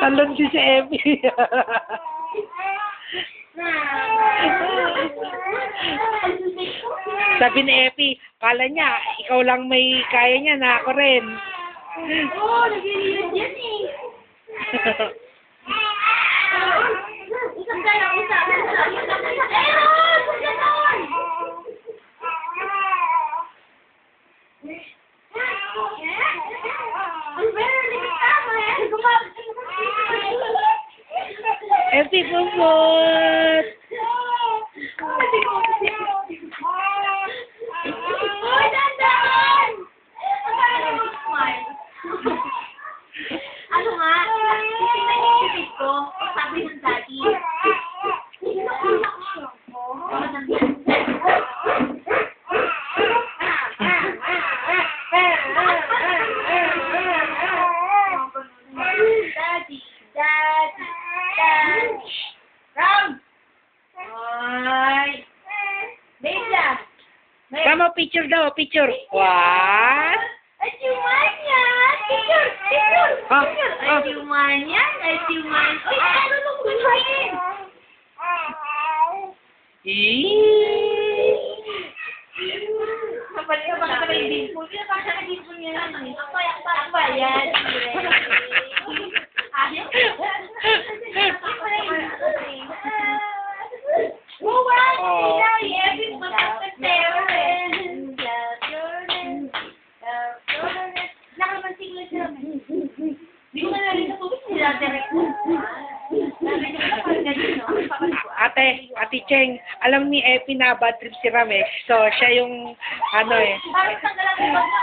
Talon si Epi. Sabi ni Epi, kala niya, ikaw lang may kaya niya, na ako rin. Oo, nag-iilan yan eh. Isang kaya, isa. Eron! Ganon! Ang very limit tama eh. Epi, bubot! Uy, dandan! Ano nga? Titignan yung tubig ko. Sabi ng daddy. Daddy. Ram! Ay! Meja! Tama, picture daw, picture. What? Ay, siuman yan! Picture! Picture! Ah, Picture! ah. Ay, siuman yan! Ay, siuman! Uy, ano nung kumain? Kapali ka baka sa dimple. Kaya baka sa dimple niya lang. Ako ba yan? Ayaw. Oh, wow! Sila, yes! Matapos nakamansing lang sila. Hindi ko na rin sa tubig sila direct. Ate Cheng, alam ni Epi na bad trip si Ramesh. So, siya yung, ano eh. Parang tanggalan ko ba na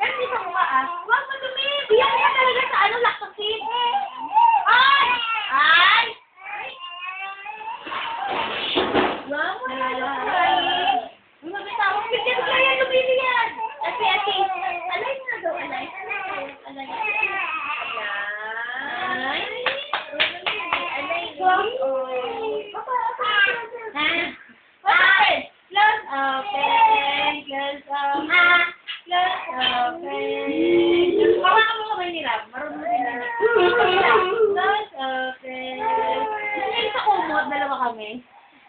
Pero di sa mukha Huwag mo dumi! Biyan niya talaga sa ano, lactocin. Ay! Ay! Wow, mo na lang. Lumabitawag. Bigyan ko yan, lumili yan. Ate. Alay na daw, alay. Alay. Close open. Hawakan mo kamay nila. Marunong nila. Close open. Hindi sa kumot, dalawa kami.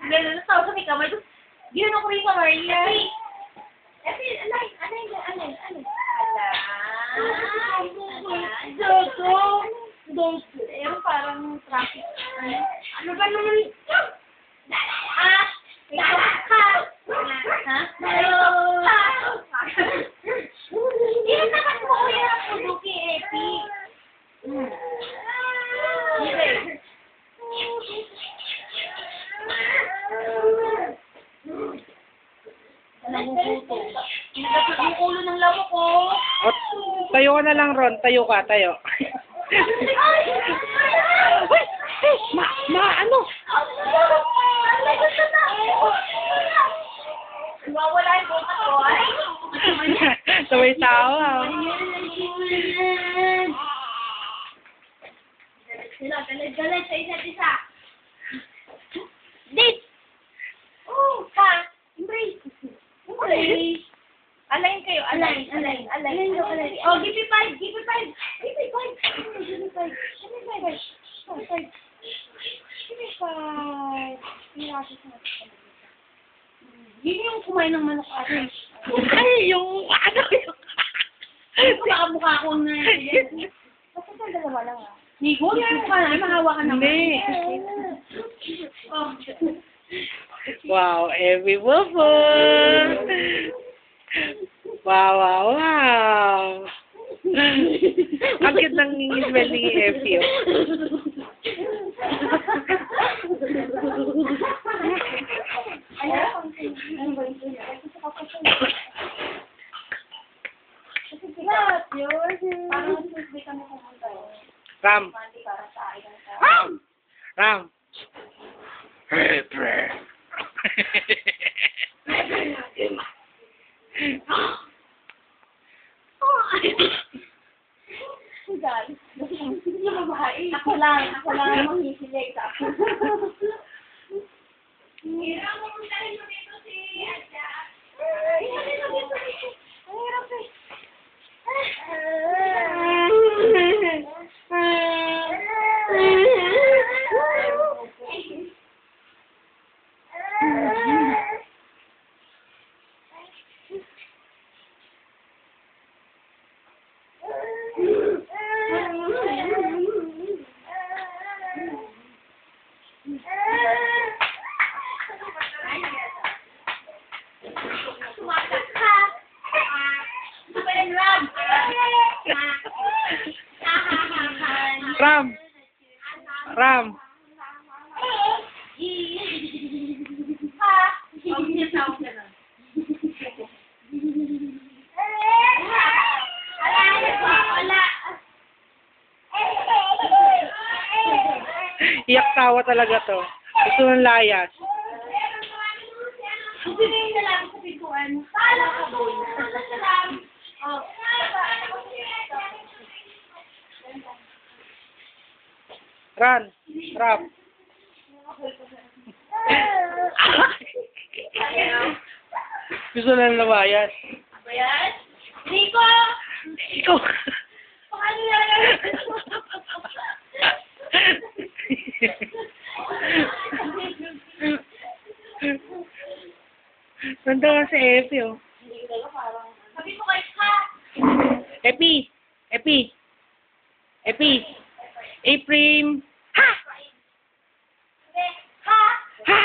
Gano'n, nasa sa may kamay. Tapos, gano'n ko rin kamay niya. Alay. Dogo. Pero parang traffic. Ano ba naman? Hindi naman mo ko yan ang Suzuki, Epi. Nangukuto. Yung ulo ng lamok ko. Oh, tayo ka na lang, Ron. Tayo ka, tayo. Ano? Wawala yung buta ko, ay. Sabay tao, Sila, galit sa isa't isa. Date! Oh, pa! Embrace! Alayin kayo, alayin. Oh, give me five! Yun yung kumain ng manok ate. Ay, yung, ano yung... Mukha ko na yan. Basta sa dalawa lang Nigo, yan ka na, mahawa ka naman. Hindi. Oh. Wow, Epi bubot! Wow. Ang cute ng smell ni Epi, oh. Ram. Hey, pre. Ako lang manghihilay sa ako. Hirap mo dahil dito si Aja. Hirap eh. Sumakat ka. Super Rob. Ram! Ram! Iyak tawa talaga to. Gusto ng layas. Sino yung lalaki sa pintuan? Paala ka, boy. Oh. Ran! Ram! Gusto ng lamayas. Ayan. Rico! Ikaw! Paano yan? Nanda nga si Epi, oh. Hindi ko parang... Sabi mo kay ha! Epi! Epi! Epi! April! Ha! Hindi. Ha! Ha!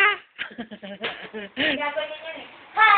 Gagawin niya yan eh. Ha!